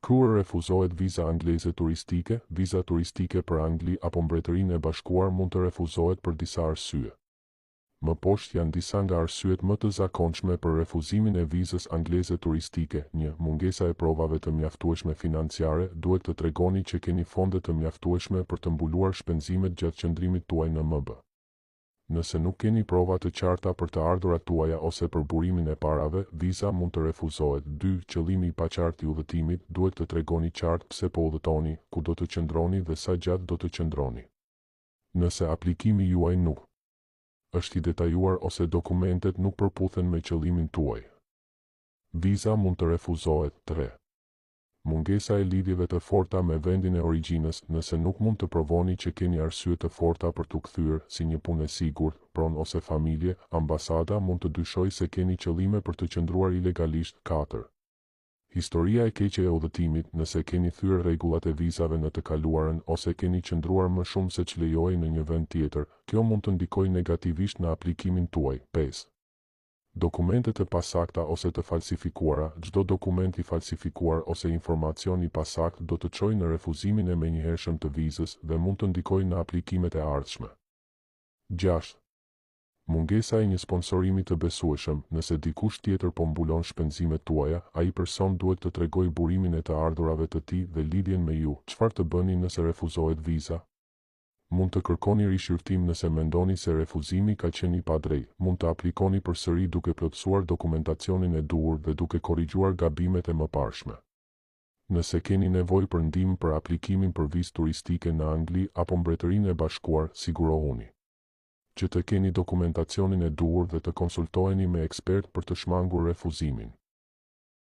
Kur refuzohet viza angleze turistike, viza turistike për Angli apo Mbretërinë e Bashkuar mund të refuzohet për disa arsye. Më poshtë janë disa nga arsyet më të zakonshme për refuzimin e vizës angleze turistike. 1. Mungesa e provave të mjaftueshme financiare. Duhet të tregoni që keni fonde të mjaftueshme për të mbuluar shpenzimet gjatë qëndrimit tuaj në MB. Nëse nuk keni prova të qarta për të ardhurat tuaja ose për burimin e parave, viza mund të refuzohet. 2. Qëllimi i paqartë i udhëtimit. Duhet të tregoni qartë pse po udhëtoni, ku do të qëndroni dhe sa gjatë do të qëndroni. Nëse aplikimi juaj nuk është i detajuar ose dokumentet nuk përputhen me qëllimin tuaj, viza mund të refuzohet. 3. Mungesa e lidhjeve të forta me vendin e origjinës. Nëse nuk mund të provoni që keni arsye të forta për t'u kthyer, si një punë e sigurt, pronë ose familje, ambasada mund të dyshojë se keni qëllime për të qëndruar ilegalisht. 4. Historia e keqe e udhëtimit. Nëse keni thyer rregullat e vizave në të kaluarën ose keni qëndruar më shumë se ç'lejohej në një vend tjetër, kjo mund të ndikojë negativisht në aplikimin tuaj. 5. Dokumentet e pasakta ose të falsifikuara. Çdo dokument i falsifikuar ose informacion i pasakt do të çojë në refuzimin e menjëhershëm të vizës dhe mund të ndikojë në aplikimet e ardhshme. 6. Mungesa e një sponsorimi të besueshëm. Nëse dikush tjetër po mbulon shpenzimet tuaja, ai person duhet të tregojë burimin e të ardhurave të tij dhe lidhjen me ju. Çfarë të bëni nëse refuzohet viza? Mund të kërkoni rishqyrtim nëse mendoni se refuzimi ka qenë i padrejtë. Mund të aplikoni përsëri duke plotësuar dokumentacionin e duhur dhe duke korrigjuar gabimet e mëparshme. Nëse keni nevojë për ndihmë për aplikimin për vizë turistike në Angli apo Mbretërinë e Bashkuar, sigurohuni që të keni dokumentacionin e duhur dhe të konsultoheni me ekspert për të shmangur refuzimin.